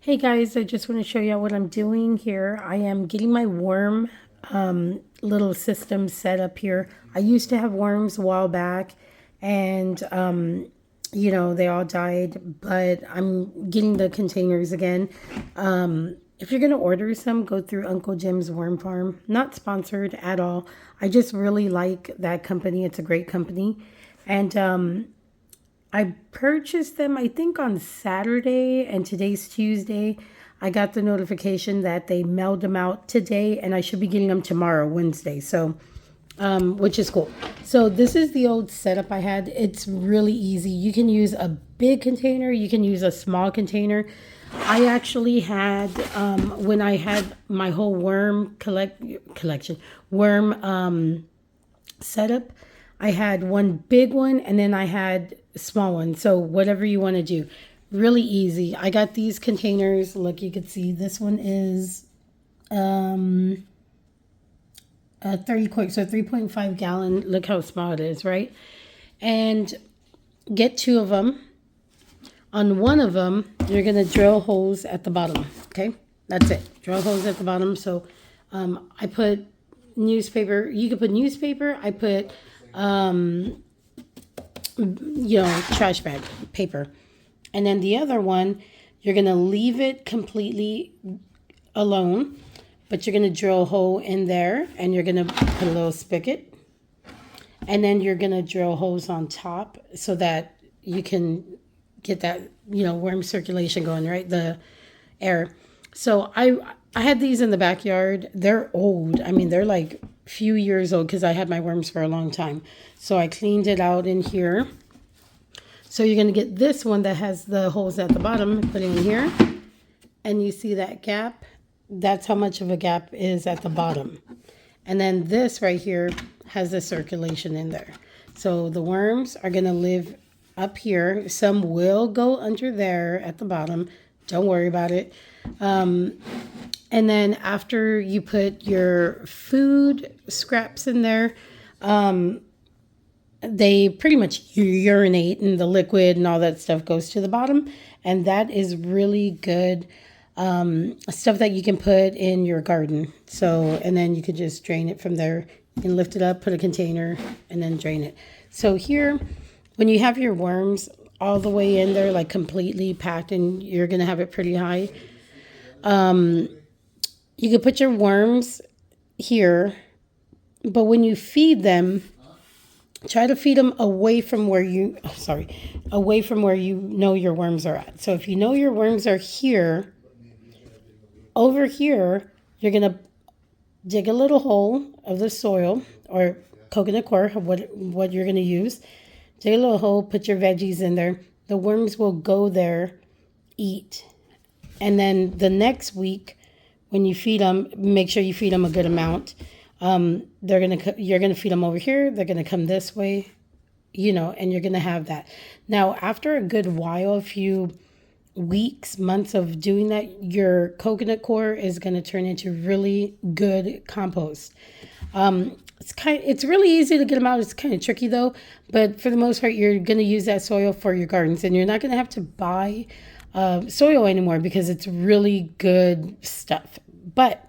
Hey guys, I just want to show you what I'm doing here. I am getting my worm little system set up here. I used to have worms a while back and they all died, but I'm getting the containers again. If you're going to order some, go through Uncle Jim's Worm Farm. Not sponsored at all. I just really like that company. It's a great company. And I purchased them, I think, on Saturday, and today's Tuesday. I got the notification that they mailed them out today, and I should be getting them tomorrow, Wednesday. So, which is cool. So this is the old setup I had. It's really easy. You can use a big container. You can use a small container. I actually had, when I had my whole worm collection, worm setup, I had one big one and then I had a small one. So whatever you want to do, really easy. I got these containers. Look, you can see this one is 30 quart, so 3.5 gallon. Look how small it is, right? And get two of them. On one of them, you're going to drill holes at the bottom, okay? That's it. Drill holes at the bottom. So I put newspaper. You could put newspaper. I put trash bag paper. And then the other one, you're going to leave it completely alone, but you're going to drill a hole in there and you're going to put a little spigot. And then you're going to drill holes on top so that you can get that, worm circulation going, right? The air. So I had these in the backyard. They're old. I mean, they're like few years old because I had my worms for a long time. So I cleaned it out in here. So you're going to get this one that has the holes at the bottom, put it in here. And you see that gap? That's how much of a gap is at the bottom. And then this right here has the circulation in there. So the worms are going to live up here. Some will go under there at the bottom. Don't worry about it. And then after you put your food scraps in there, they pretty much urinate, and the liquid and all that stuff goes to the bottom. And that is really good stuff that you can put in your garden. So, and then you could just drain it from there. You can lift it up, put a container, and then drain it. So here, when you have your worms all the way in there, like completely packed, and you're going to have it pretty high, you can put your worms here, but when you feed them, try to feed them away from where you know your worms are at. So if you know your worms are here, over here, you're going to dig a little hole of the soil or coconut coir, what you're going to use. Dig a little hole, put your veggies in there. The worms will go there, eat. And then the next week, when you feed them, make sure you feed them a good amount. You're gonna feed them over here. They're gonna come this way, and you're gonna have that. Now, after a good while, a few weeks, months of doing that, your coconut coir is gonna turn into really good compost. It's really easy to get them out. It's kind of tricky though, but for the most part, you're gonna use that soil for your gardens, and you're not gonna have to buy soil anymore because it's really good stuff. But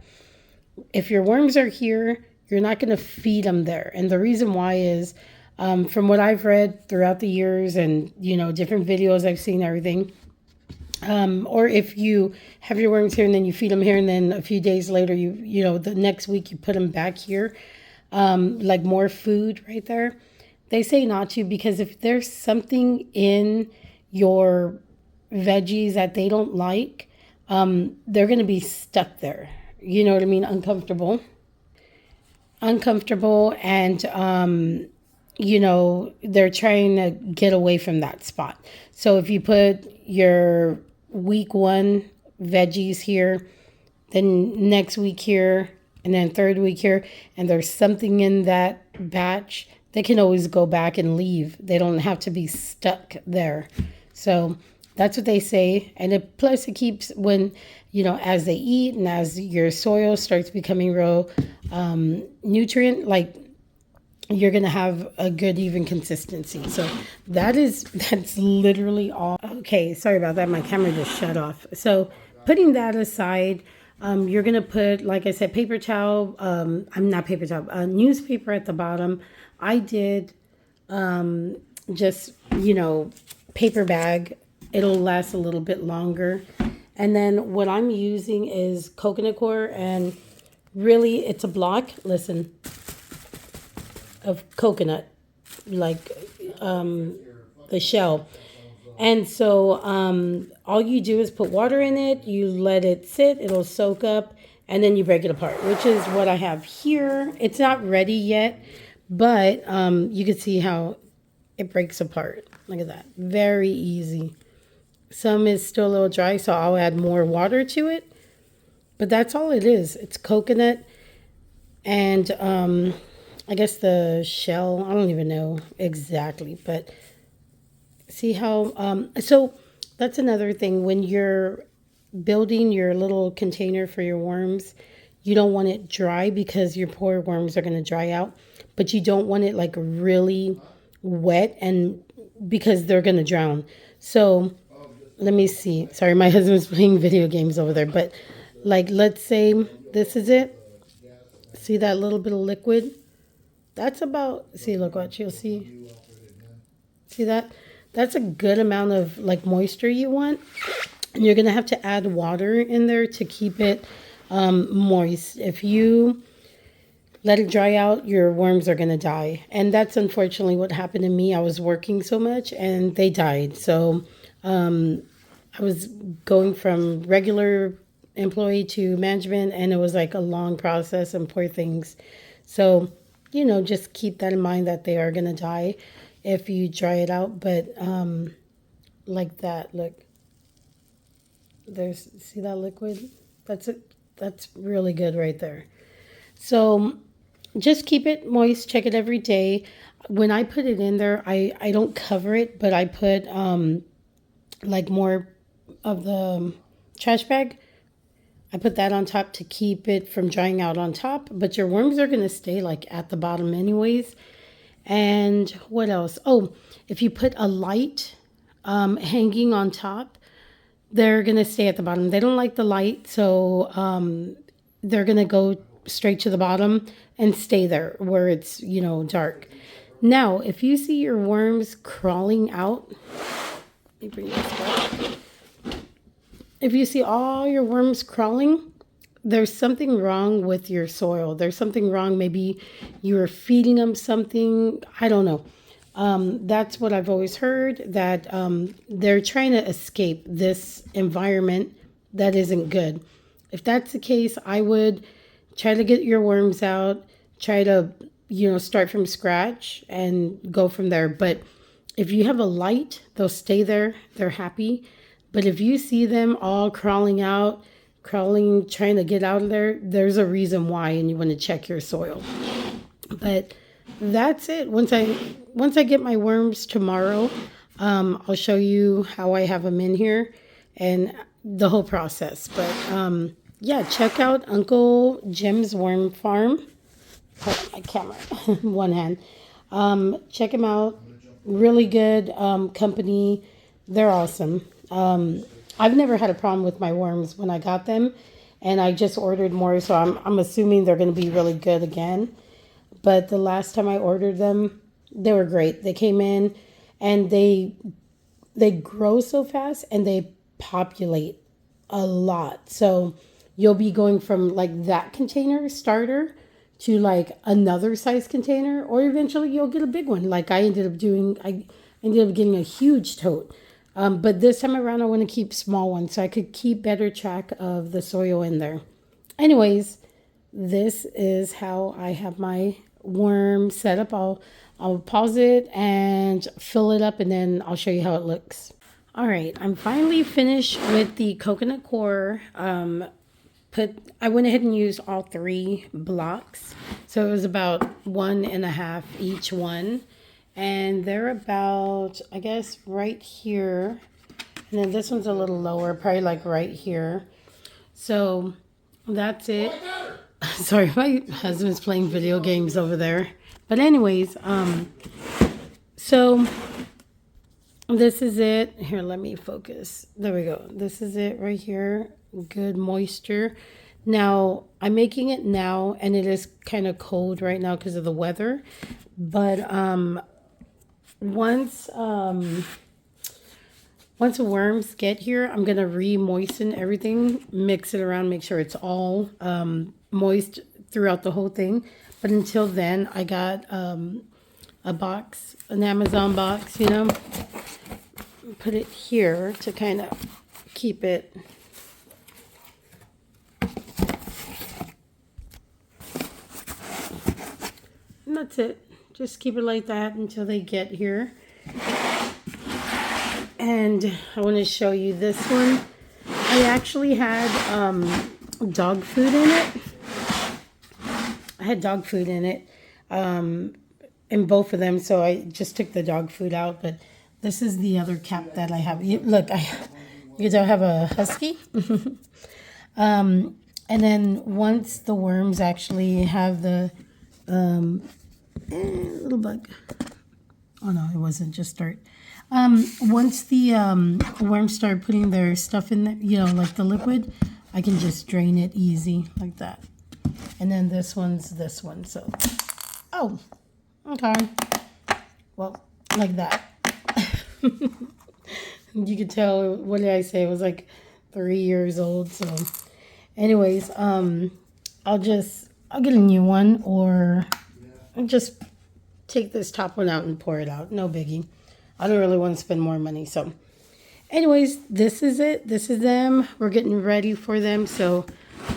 if your worms are here, you're not going to feed them there. And the reason why is, from what I've read throughout the years and, different videos I've seen, everything. Or if you have your worms here and then you feed them here and then a few days later, the next week you put them back here, like more food right there. They say not to, because if there's something in your veggies that they don't like, they're going to be stuck there. You know what I mean? Uncomfortable. And, they're trying to get away from that spot. So if you put your week 1 veggies here, then next week here, and then third week here, and there's something in that batch, they can always go back and leave. They don't have to be stuck there. So that's what they say. And plus it keeps, when, as they eat and as your soil starts becoming real nutrient, like, you're going to have a good, even consistency. So that's literally all. Okay, sorry about that. My camera just shut off. So putting that aside, you're gonna put, like I said, paper towel. I'm not paper towel, newspaper at the bottom. I did just, paper bag. It'll last a little bit longer. And then what I'm using is coconut coir, and really it's a block, listen, of coconut, like the shell. And so all you do is put water in it, you let it sit, it'll soak up, and then you break it apart, which is what I have here. It's not ready yet, but you can see how it breaks apart. Look at that. Very easy. Some is still a little dry, so I'll add more water to it. But that's all it is. It's coconut and I guess the shell. I don't even know exactly, but see how so that's another thing. When you're building your little container for your worms, you don't want it dry because your poor worms are going to dry out, but you don't want it like really wet, and because they're going to drown. So let me see. Sorry, my husband's playing video games over there, but like, let's say this is it. See that little bit of liquid? That's about, see, look what you'll see. See that? That's a good amount of like moisture you want. And you're going to have to add water in there to keep it moist. If you let it dry out, your worms are going to die. And that's unfortunately what happened to me. I was working so much and they died. So I was going from regular employee to management, and it was like a long process, and poor things. So, just keep that in mind that they are going to die if you dry it out. But like that, look, see that liquid? That's it. That's really good right there. So just keep it moist. Check it every day. When I put it in there, I don't cover it, but I put like more of the trash bag. I put that on top to keep it from drying out on top, but your worms are going to stay like at the bottom anyways. And what else? Oh, if you put a light hanging on top, they're going to stay at the bottom. They don't like the light, so they're going to go straight to the bottom and stay there where it's, dark. Now, if you see your worms crawling out, let me bring this back. If you see all your worms crawling, there's something wrong with your soil. There's something wrong. Maybe you were feeding them something. I don't know. That's what I've always heard, that they're trying to escape this environment that isn't good. If that's the case, I would try to get your worms out, try to, start from scratch and go from there. But if you have a light, they'll stay there. They're happy. But if you see them all crawling out, trying to get out of there, there's a reason why, and you want to check your soil. But that's it. Once I get my worms tomorrow, I'll show you how I have them in here and the whole process. But yeah, check out Uncle Jim's Worm Farm. Hold on, my camera, one hand. Check him out. Really good company. They're awesome. I've never had a problem with my worms when I got them, and I just ordered more, so I'm assuming they're going to be really good again. But the last time I ordered them, they were great. They came in, and they grow so fast, and they populate a lot. So you'll be going from like that container starter to like another size container, or eventually you'll get a big one. Like I ended up getting a huge tote. But this time around, I want to keep small ones so I could keep better track of the soil in there. Anyways, this is how I have my worm set up. I'll pause it and fill it up, and then I'll show you how it looks. All right, I'm finally finished with the coconut coir. I went ahead and used all 3 blocks. So it was about 1.5 each one. And they're about, I guess, right here. And then this one's a little lower, probably like right here. So that's it. Sorry, my husband's playing video games over there. But anyways, so this is it. Here, let me focus. There we go. This is it right here. good moisture. Now, I'm making it now, and it is kind of cold right now because of the weather. But once once the worms get here, I'm gonna re-moisten everything, mix it around, make sure it's all moist throughout the whole thing. But until then, I got a box, an Amazon box, you know, put it here to kind of keep it. And that's it. Just keep it like that until they get here. And I want to show you this one. I actually had dog food in it. I had dog food in it in both of them, so I just took the dog food out. But this is the other cap that I have. Look, you don't have a husky. And then once the worms actually have the little bug. Oh no, it wasn't just dirt. Once the worms start putting their stuff in there, you know, like the liquid, I can just drain it easy like that. And then this one's this one. So, oh, okay. Well, like that. You could tell, what did I say? It was like 3 years old. So, anyways, I'll get a new one, or I'll just take this top one out and pour it out. No biggie. I don't really want to spend more money. So, anyways, this is it. This is them. We're getting ready for them. So,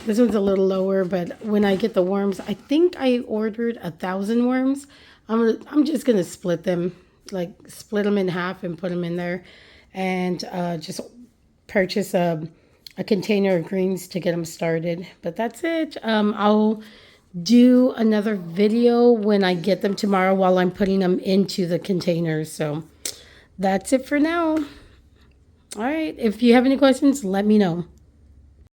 this one's a little lower, but when I get the worms, I think I ordered 1,000 worms. I'm just gonna split them, like split them in half and put them in there, and just purchase a container of greens to get them started. But that's it. I'll do another video when I get them tomorrow while I'm putting them into the containers. So that's it for now. All right. If you have any questions, let me know.